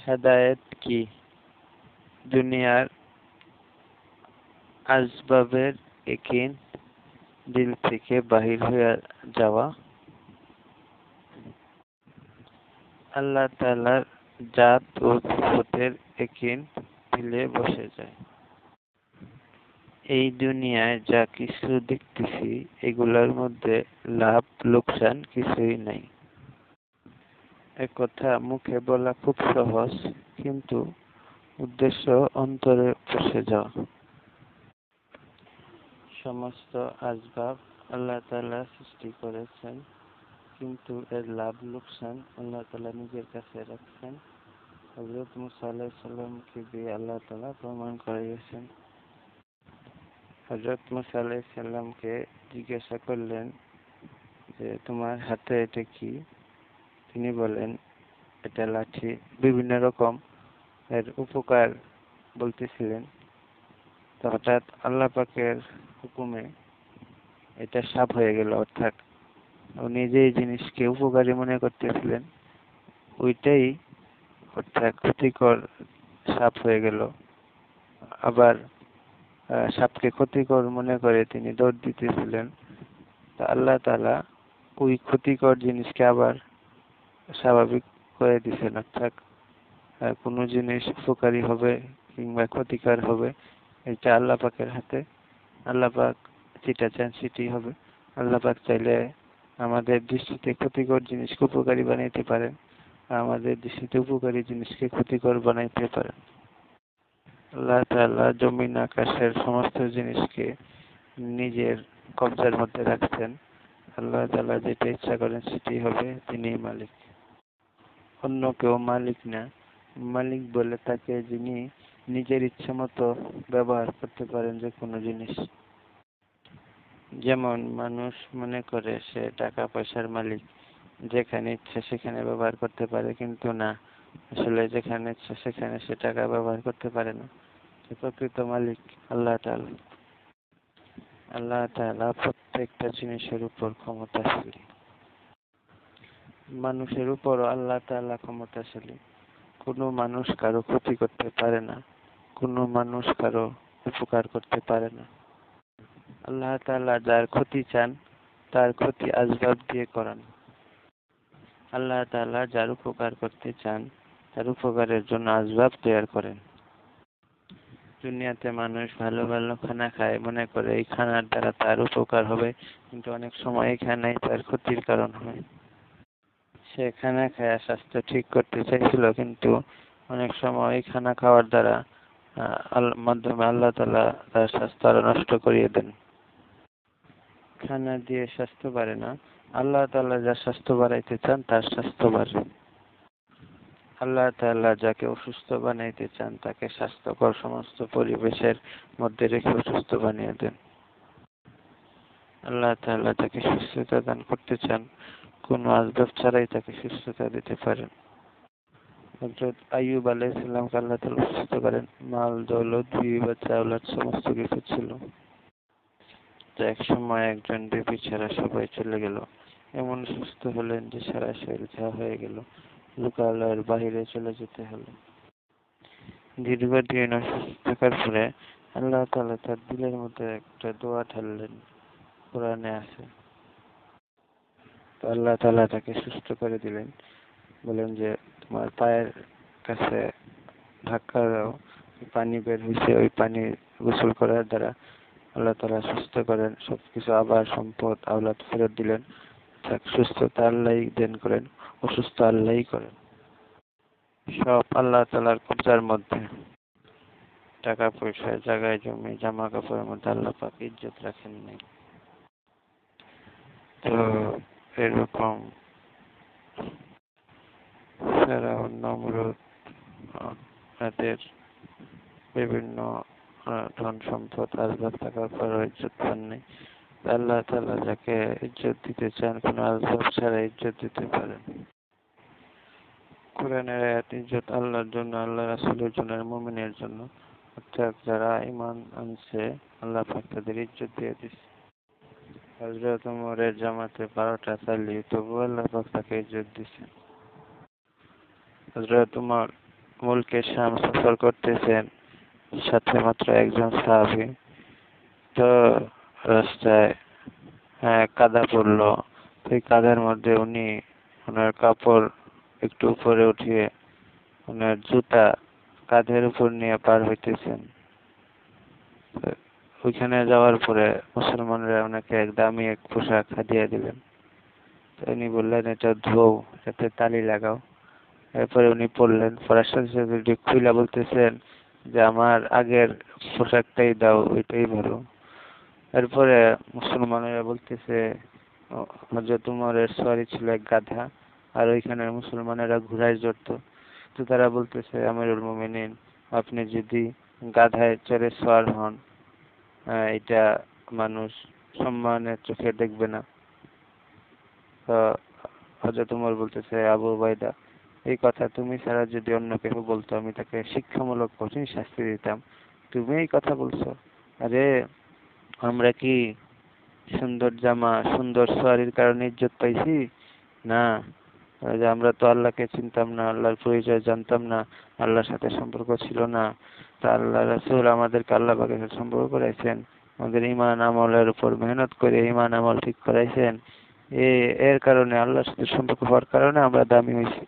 হেদায়েত কি? দুনিয়ার আসবাবের একিন, দিল থেকে বাহির হয়ে যাওয়া, আল্লাহ তাআলার জাত ও সিফাতের একিন দিলে বসে যায়। এই দুনিয়ায় যা কিছু দেখতেছি এগুলোর মধ্যে লাভ লোকসান কিছুই নাই। একথা মুখে বলা খুব সহজ, কিন্তু উদ্দেশ্য অন্তরে বসে যাওয়া। সমস্ত আসবাব আল্লাহ তাআলা সৃষ্টি করেছেন, কিন্তু এর লাভ লোকসান আল্লাহ তাআলা নিজের কাছে রাখছেন। হযরত মুসা আলাইহিস সালামকে দিয়ে আল্লাহ তাআলা প্রমাণ করিয়েছেন। হযরত মুসা আলাইহিস সালামকে জিজ্ঞাসা করলেন যে তোমার হাতে এটা কি? তিনি বলেন এটা লাঠি। বিভিন্ন রকম এর উপকার বলতেছিলেন। তো হঠাৎ আল্লাহ পাকের হুকুমে এটা সাপ হয়ে গেল। অর্থাৎ উনি যে জিনিসকে উপকারী মনে করতেছিলেন ওইটাই অর্থাৎ ক্ষতিকর সাপ হয়ে গেল। আবার সাপকে ক্ষতিকর মনে করে তিনি দৌড় দিতেছিলেন। তা আল্লাহ তাআলা ওই ক্ষতিকর জিনিসকে আবার স্বাভাবিক করে দিয়েছেন। অর্থাৎ কোনো জিনিস উপকারী হবে কিংবা ক্ষতিকর হবে এটা আল্লাহ পাকের হাতে। আল্লাহ পাক যেটা চান সেটাই হবে। আল্লাহ পাক চাইলে আমাদের দৃষ্টিতে ক্ষতিকর জিনিসকে উপকারী বানাইতে পারেন, আমাদের দৃষ্টিতে উপকারী জিনিসকে ক্ষতিকর বানাইতে পারেন। আল্লাহ তাআলা জমিন আকাশের সমস্ত জিনিসকে নিজের কবজার মধ্যে রাখছেন। আল্লাহ তাআলা যেটা ইচ্ছা করেন সেটাই হবে, তিনিই মালিক, অন্য কেউ মালিক না। মালিক বলে তাকে যিনি নিজের ইচ্ছা মতো ব্যবহার করতে পারেন যে কোনো জিনিস। যেমন মানুষ মনে করে সে টাকা পয়সার মালিক, যেখানে ইচ্ছা সেখানে ব্যবহার করতে পারে, কিন্তু না, আসলে যেখানে ইচ্ছা সেখানে সে টাকা ব্যবহার করতে পারে না। প্রকৃত মালিক আল্লাহ তাআলা। আল্লাহ তাআলা প্রত্যেকটা জিনিসের উপর ক্ষমতাশালী। মানুষের উপরও আল্লাহ তাআলা ক্ষমতাশালী। কোনো মানুষ কারো ক্ষতি করতে পারে না, কোনো মানুষ কারো উপকার করতে পারে না। আল্লাহ তাআলা যার ক্ষতি চান তার ক্ষতি আসবাব দিয়ে করান। আল্লাহ তাআলা যার উপকার করতে চান তার উপকারের জন্য আসবাব তৈরি করেন। দুনিয়াতে মানুষ ভালো ভালো খানা খায়, মনে করে এই খানার দ্বারা তার উপকার হবে, কিন্তু অনেক সময় এই খানাই তার ক্ষতির কারণ হয়। সে খানা খায় স্বাস্থ্য ঠিক করতে চাইছিল, কিন্তু অনেক সময় এই খানা খাওয়ার দ্বারা মাধ্যমে আল্লাহ তাআলা তার স্বাস্থ্য আরো নষ্ট করিয়ে দেন। খানা দিয়ে স্বাস্থ্য বাড়ে না, আল্লাহ তাআলা যার স্বাস্থ্য বাড়াইতে চান তার স্বাস্থ্য বাড়ে। আল্লাহ তাআলা যাকে অসুস্থ বানাইতে চান তাকে স্বাস্থ্যকর সমস্ত পরিবেশের মধ্যে রেখে অসুস্থ বানিয়ে দেন। আল্লাহ তাআলা যাকে সুস্থতা দান করতে চান কোনো আসবাব ছাড়াই তাকে সুস্থতা দিতে পারেন। হযরত আইয়ুব আলাইহিস সালামকে আল্লাহ তাআলা সুস্থ করেন। মাল দৌলত বিবি বাচ্চা আওলাদ সমস্ত কিছু ছিল, তো এক সময় একজন বিবি ছাড়া সবাই চলে গেল। এমন সুস্থ হলেন যে সারা শরীর ঘা হয়ে গেল, লোকালয়ের বাহিরে চলে যেতে হলো। দীর্ঘদিন অসুস্থ থাকার পরে আল্লাহ তাআলা তার দিলের মধ্যে একটা দোয়া ঢাললেন, কোরআনে আছে। তো আল্লাহ তাআলা তাকে সুস্থ করে দিলেন, বলেন যে তোমার পায়ের কাছে ধাক্কা দাও, পানি বের হয়েছে, ওই পানি গোসল করার দ্বারা আল্লাহ তাআলা সুস্থ করেন। সবকিছু আবার সম্পদ আওলাদ ফেরত দিলেন। সুস্থতা আল্লাহই দেন করেন, অসুস্থ আল্লাহই করেন। সব আল্লাহ তাআলার কবজার মধ্যে। টাকা পয়সা, জায়গায় জমি, জামা কাপড়ের মধ্যে আল্লাহ পাক ইজ্জত রাখেন নাই। তো এরকম ফেরাউন, নমরুদ তাদের বিভিন্ন ধন সম্পদ আসবাব থাকার পরও ইজ্জত পান নাই। আল্লাহ তাআলা যাকে ইজ্জত দিতে চান কোনো আসবাব ছাড়া ইজ্জত দিতে পারেন। কোরআনের আয়াত ইজ্জত আল্লাহর জন্য, আল্লাহ রাসূলের জন্য, মুমিনের জন্য। অর্থাৎ যারা ঈমান আনছে আল্লাহ পাক তাদের ইজ্জত দিয়ে দিয়েছে। হযরত ওমরের জামাতে 12টা তালি, তবুও আল্লাহ পাক তাকে ইজ্জত দিয়েছে। হযরত ওমর মুলকে শাম সফর করতেছেন, সাথে মাত্র একজন সাহাবী। তো রাস্তায় কাদা পড়লো, সেই কাদার মধ্যে উনি ওনার কাপড় একটু উপরে উঠিয়ে ওনার জুতা কাঁধের উপর নিয়ে পার হইতেছেন। ওইখানে যাওয়ার পরে মুসলমানরা ওনাকে দামি এক পোশাক হাদিয়া দিলেন। তো উনি বললেন, এটা ধোও, এটাতে তালি লাগাও। এরপরে উনি পড়লেন, পড়ার সাথে সাথে উনি খুইলা বলতেছেন যে আমার আগের পোশাকটাই দাও, ওইটাই ভালো। এরপরে মুসলমানেরা বলতেছে, হযরত উমরের সওয়ারি ছিল এক গাধা, আর ওইখানে মুসলমানেরা ঘোড়ায় চড়তো। তো তারা বলতেছে, আমিরুল মুমিনিন, আপনি যদি গাধায় চড়ে সওয়ার হন, এটা মানুষ সম্মানের চোখে দেখবে না। তো হযরত উমর বলতেছে, আবু উবাইদা, এই কথা তুমি ছাড়া যদি অন্য কেউ বলতো আমি তাকে শিক্ষামূলক কঠিন শাস্তি দিতাম, তুমি এই কথা বলছো? আরে আমরা কি সুন্দর জামা সুন্দর সওয়ারির কারণে ইজ্জত পাইছি? না, যে আমরা তো আল্লাহকে চিনতাম না, আল্লাহর পরিচয় জানতাম না, আল্লাহর সাথে সম্পর্ক ছিল না। তা আল্লাহ রাসূল আমাদেরকে আল্লাহ পাকের সাথে সম্পর্ক করাইছেন, আমাদের ঈমান আমলের উপর মেহনত করে ঈমান আমল ঠিক করাইছেন। এর কারণে আল্লাহর সাথে সম্পর্ক হওয়ার কারণে আমরা দামি হয়েছি।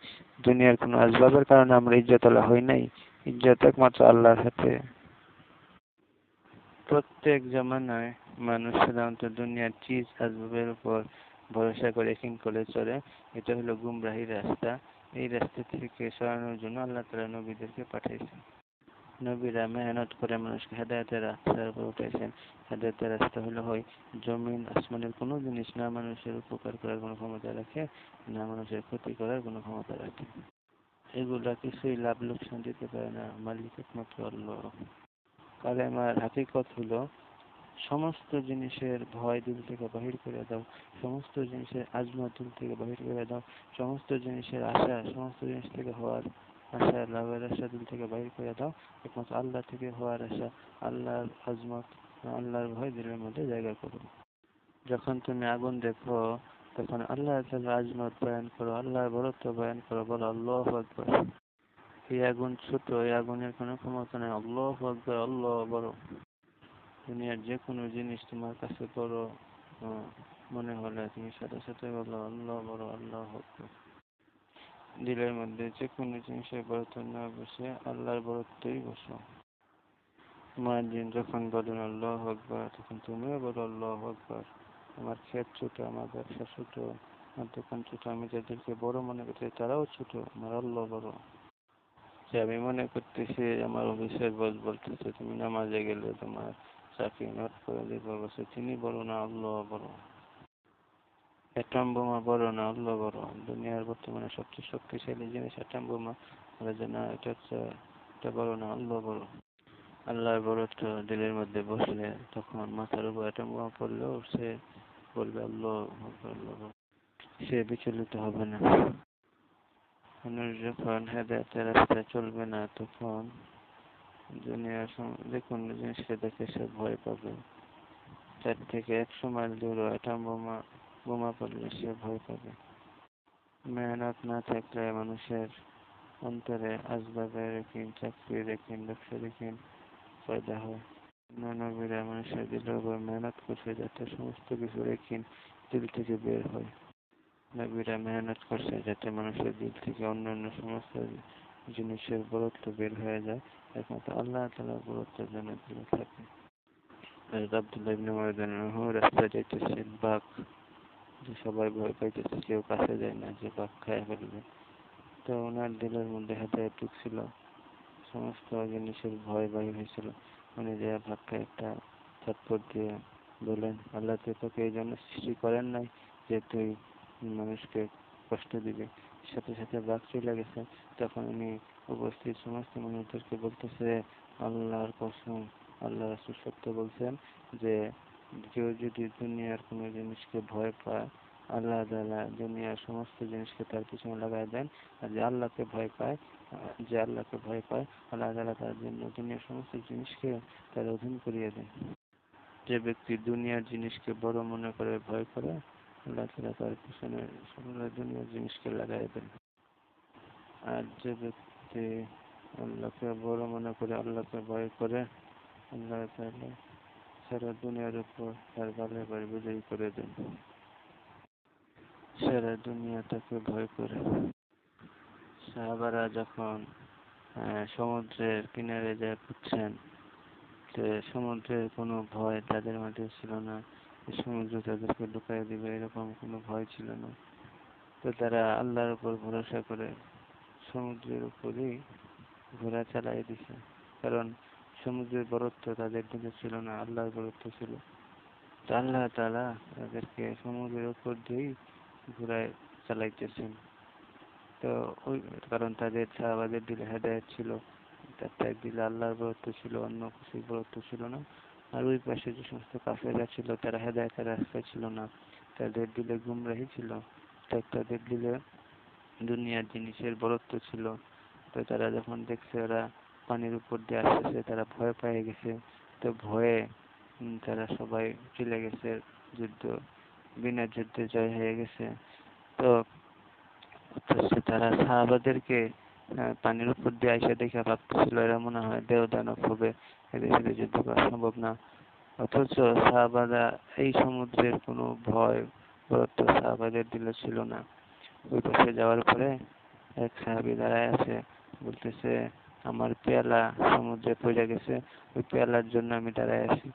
দুনিয়ার কোনো আসবাবের কারণে আমরা ইজ্জতওয়ালা হই নাই, ইজ্জত একমাত্র আল্লাহর হাতে। প্রত্যেক জামানায় মানুষ সাধারণত দুনিয়ার চিজ আসবাবের উপর ভরসা করে ইয়াকিন করে চলে। এটা হলো গুমরাহির রাস্তা। এই রাস্তা থেকে সরানোর জন্য আল্লাহ তাআলা নবীদেরকে পাঠিয়েছেন। নবীরা মেহনত করে মানুষকে হেদায়েতের রাস্তার উপর উঠাইছেন। হেদায়েতের রাস্তা হলো হয় জমিন আসমানের কোনো জিনিস না মানুষের উপকার করার কোনো ক্ষমতা রাখে, না মানুষের ক্ষতি করার কোনো ক্ষমতা রাখে। এগুলা কিছুই লাভ লোকসান দিতে পারে না, মালিক একমাত্র আল্লাহ। কালেমার হাকিকত হলো সমস্ত জিনিসের ভয় দিল থেকে বাহির করে দাও, সমস্ত জিনিসের আজমত দিল থেকে বাহির করে দাও, সমস্ত জিনিসের আশা, সমস্ত জিনিস থেকে হওয়ার আশা, লাভের আশা দিল থেকে বাহির করে দাও, একমাত্র আল্লাহ থেকে হওয়ার আশা, আল্লাহর আজমত, আল্লাহর ভয় দিলের মধ্যে জায়গা করো। যখন তুমি আগুন দেখো তখন আল্লাহ তাআলার আজমত বয়ান করো, আল্লাহর বড়ত্ব বয়ান করো, বলো আল্লাহু আকবার। এই আগুন ছোট, এই আগুনের কোনো ক্ষমতা নেই, আল্লাহু আকবার, আল্লাহ বড়। দুনিয়ার যে কোনো জিনিস তোমার কাছে বড় মনে হলে তুমি সাথে সাথে বলো আল্লাহ বড়, আল্লাহ আকবার। দিলের মধ্যে যে কোনো জিনিসের বড়ত্ব না বসে আল্লাহর বড়ত্বই বসো। মুয়াজ্জিন যখন বলেন আল্লাহু আকবার, তখন তুমিও বলো আল্লাহু আকবার। আমার ক্ষেত ছোট, আমার ব্যবসা ছোট, আমার দোকান ছোট, আমি যাদেরকে বড় মনে করছি তারাও ছোট, আমার আল্লাহ বড়। যে আমি মনে করতেছি আমার অফিসের বস বলতেছে তুমি নামাজে গেলে তোমার চাকরি নোট করে দিব, বলছে তিনি বড় না আল্লাহ বড়। অ্যাটম বোমা বড় না আল্লাহ বড়। দুনিয়ার বর্তমানে সবচেয়ে শক্তিশালী জিনিস অ্যাটম বোমা, বলে যে না এটা বড় না আল্লাহ বড়। আল্লাহর বড়ত্ব দিলের মধ্যে বসলে তখন মাথার উপর অ্যাটম বোমা পড়লেও সে বলবে আল্লাহ আকবার, আল্লাহ বড়। সে বিচলিত হবে না। মানুষ যখন হেদায়েতের রাস্তায় চলবে না তখন দুনিয়ার যে কোনো জিনিসকে দেখে সে ভয় পাবে। তার থেকে 100 মাইল দূরে অ্যাটম বোমা পড়লে সে ভয় পাবে। মেহনত না থাকলে মানুষের অন্তরে আসবাবের ইয়াকিন, চাকরির ইয়াকিন, ব্যবসার ইয়াকিন পয়দা হয়। নবীরা মানুষের দিলের উপর মেহনত করছে যাতে সমস্ত কিছুর ইয়াকিন দিল থেকে বের হয়। নবীরা মেহনত করছে যাতে মানুষের দিল থেকে অন্যান্য সমস্ত জিনিসের বরত্ব বের হয়ে যায়, একমাত্র আল্লাহ তাআলার বরত্বের জন্য দিলে থাকে। আব্দুল্লাহ ইবনে মারদান রাস্তায় যাইতেছে, বাঘ, যে সবাই ভয় পাইতেছে, কেউ কাছে যায় না যে বাঘ খায় ফেলবে। তো ওনার দিলের মধ্যে হেদায়েত ঢুকছিল, সমস্ত জিনিসের ভয় বাহির হয়েছিল। উনি যে বাঘকে একটা থাপ্পড় দিয়ে বলেন, আল্লাহ তো তোকে এই জন্য সৃষ্টি করেন নাই যে তুই মানুষকে কষ্ট দিবি। সাথে সাথে বাঘ চলে গেছে। তখন উনি উপস্থিত সমস্ত মানুষদেরকে বলতেছে, আল্লাহর কসম, আল্লাহ রাসূল সত্য বলছেন যে কেউ যদি দুনিয়ার কোনো জিনিসকে ভয় পায়, আল্লাহ তাআলা দুনিয়ার সমস্ত জিনিসকে তার পিছনে লাগাই দেন। আর যে আল্লাহকে ভয় পায় আল্লাহ তাআলা তার জন্য দুনিয়ার সমস্ত জিনিসকে তার অধীন করিয়ে দেন। যে ব্যক্তি দুনিয়ার জিনিসকে বড় মনে করে ভয় করে, আল্লাহ তাআলা তার পিছনে সকল দুনিয়ার জিনিসকে লাগাই দেন। আর যে ব্যক্তি আল্লাহকে বড় মনে করে, আল্লাহকে ভয় করে, আল্লাহ তাআলা সারা দুনিয়ার উপর তার গালে বাড়ি বিজয়ী করে দেন। সারা দুনিয়া তাকে ভয় করে। সাহাবারা যখন সমুদ্রের কিনারে যায় খুঁজছেন, যে সমুদ্রের কোনো ভয় তাদের মাঝে ছিল না, সমুদ্র তাদেরকে ঢুকাই দিবে এরকম কোনো ভয় ছিল না। তো তারা আল্লাহর উপর ভরসা করে সমুদ্রের উপরেই ঘোড়া চালাই দিছে, কারণ সমুদ্রের বরত্ব তাদের দিকে ছিল না, আল্লাহর বরত্ব ছিল। তো আল্লাহ তাআলা তাদেরকে সমুদ্রের উপর দিয়েই ঘোড়ায় চালাইতেছেন। তো ওই কারণ তাদের সাহাবাদের দিলে হেদায়েত ছিল, তার দিলে আল্লাহর বরত্ব ছিল, অন্য কিছুর বরত্ব ছিল না। আর ওই পাশে যে সমস্ত কাফেররা ছিল তারা হেদায়েতের রাস্তায় ছিল না, তাদের দিলে গুমরাহি ছিল, তাদের দিলে দুনিয়ার জিনিসের বরত্ব ছিল। তো তারা যখন দেখছে ওরা পানির উপর দিয়ে আসতেছে, তারা ভয় পেয়ে গেছে। তো ভয়ে তারা সবাই চলে গেছে, যুদ্ধ বিনা যুদ্ধে জয় হয়ে গেছে। তো তারা সাহাবাদেরকে পানির উপর দিয়ে আইসা দেখে ভাবতেছিল এরা মনে হয় দেহ দানব হবে, এদের সাথে যুদ্ধ করা সম্ভব না। অথচ সাহাবারা এই সমুদ্রের কোনো ভয় বরত্ব সাহাবাদের দিলে ছিল না। ওই পাশে যাওয়ার পরে এক সাহাবী দাঁড়ায় আছে, বলতেছে আমার পেয়ালা সমুদ্রে পড়ে গেছে, ওই পেয়ালার জন্য আমি দাঁড়ায় আছি।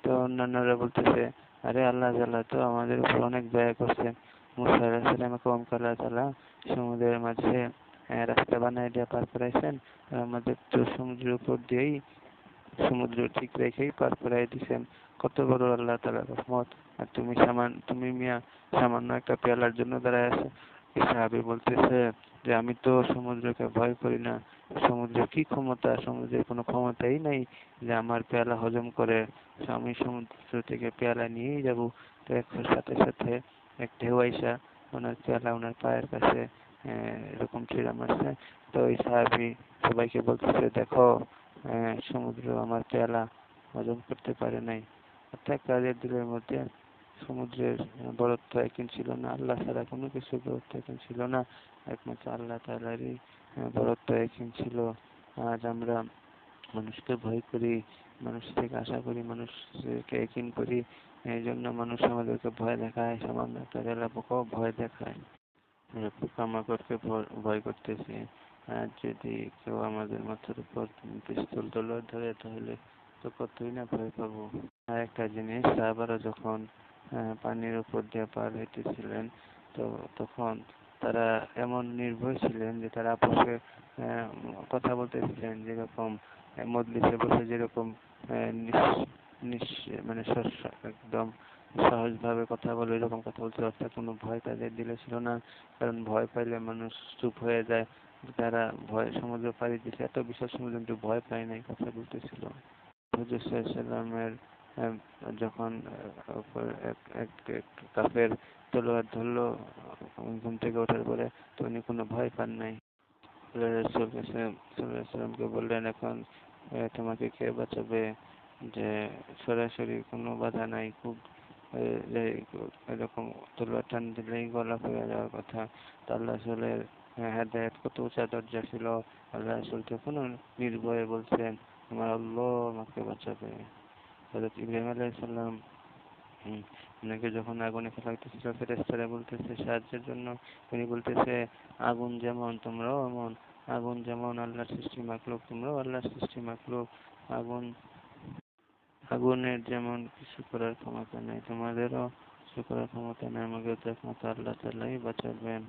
তো অন্যান্যরা বলতেছে আরে আল্লাহ তাআলা তো আমাদের উপর অনেক দয়া করছেন, মুসা আলাইহিস সালামকে আল্লাহ তাআলা সমুদ্রের মাঝে রাস্তা বানায় দিয়ে পার করাইছেন, আর আমাদের তো সমুদ্রের উপর দিয়েই সমুদ্র ঠিক রেখেই পার করাই দিছেন। কত বড় আল্লাহ তাআলার রহমত, আর তুমি মিয়া সামান্য একটা পেয়ালার জন্য দাঁড়ায় আছো। এই সাহাবী বলতেছে যে আমি তো সমুদ্রকে ভয় করি না, সমুদ্রের কি ক্ষমতা, সমুদ্রের কোনো ক্ষমতাই নাই যে আমার পেয়ালা হজম করে, আমি সমুদ্র থেকে পেয়ালা নিয়েই যাব। তো সাথে সাথে এক ঢেউ আইসা ওনার পেয়ালা ওনার পায়ের কাছে এরকম ছিঁড়া মারছে। তো ওই সাহাবী সবাইকে বলতেছে দেখো সমুদ্র আমার পেয়ালা হজম করতে পারে নাই। অর্থাৎ তাদের দিলের মধ্যে সমুদ্রের বরত্ব একদিন ছিল না, আল্লাহ ছাড়া কোনো কিছুর বরত্ব একদিন ছিল না, একমাত্র আল্লাহ তাআলারই বরত্ব একদিন ছিল। আজ আমরা মানুষকে ভয় করি, মানুষ থেকে আশা করি, মানুষকে একদিন করি, এই জন্য মানুষ আমাদেরকে ভয় দেখায়, সামান্য একটা রেলা পোকাও ভয় দেখায়। আমরা পোকামাকড়কে ভয় করতেছি, আর যদি কেউ আমাদের মাথার উপর পিস্তল তলোয়ার ধরে তাহলে তো কতই না ভয় পাবো। আর একটা জিনিস, সাহাবারা যখন পানির উপর দিয়ে পার হইতেছিলেন, তো তখন তারা এমন নির্ভয় ছিলেন যে তারা আপসে কথা বলতেছিলেন, যেরকম মজলিসে বসে যেরকম মানে একদম সহজভাবে কথা বলে এরকম কথা বলতে, অর্থাৎ কোনো ভয় তাদের দিলে ছিল না। কারণ ভয় পাইলে মানুষ চুপ হয়ে যায়। তারা ভয় সমুদ্র পাড়ি দিছে, এত বিশাল সমুদ্র কিন্তু ভয় পায় নাই, কথা বলতেছিল। হুজুর সাল্লামের যখন এক কাফের তলোয়ার ধরলো ঘুম থেকে ওঠার পরে, তো উনি কোনো ভয় পান নাই। রাসূল সাল্লামকে বললেন এখন তোমাকে কে বাঁচাবে, যে সরাসরি কোনো বাধা নাই, খুব এরকম তলোয়ার টান দিলেই গলা পড়ে যাওয়ার কথা। তো আল্লাহ রাসূলের হেদায়েত কত উঁচা দরজা ছিল, আল্লাহ রাসূল তখনও নির্ভয়ে বলছেন আমার আল্লাহ আমাকে বাঁচাবে। হযরত ইব্রাহিম আলাইহিস সালাম ওনাকে যখন আগুনে ফেলা হইতেছিল, ফেরেশতারা বলতেছে সাহায্যের জন্য, তিনি বলতেছে আগুন যেমন তোমরাও এমন, আগুন যেমন আল্লাহর সৃষ্টি মাখলুক তোমরাও আল্লাহর সৃষ্টি মাখলুক, আগুনের যেমন কিছু করার ক্ষমতা নেই, তোমাদেরও কিছু করার ক্ষমতা নেই, আমাকে তো একমাত্র আল্লাহ তাআলাই বাঁচাবেন।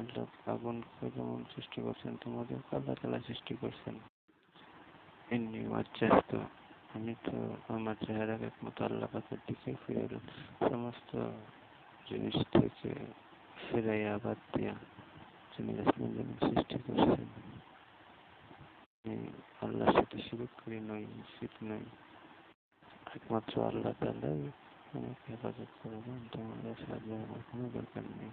আল্লাহ আগুনকে যেমন সৃষ্টি করছেন, তোমাদেরকে আল্লাহ তাআলা সৃষ্টি করছেন। এমনি ওয়াজ্জাহতু, আমি তো আমার চেহারা একমাত্র আল্লাহ পাকের দিকে ফিরে সমস্ত জিনিস থেকে ফিরাইয়া বাদ দিয়া যিনি আসমান জমিন সৃষ্টি করছেন, আমি আল্লাহর সাথে শিরক করি নই, মুশরিক নই, একমাত্র আল্লাহ তাআলাই আমাকে হেফাজত করবেন, তোমাদের সাহায্য আমার কোনো দরকার নেই।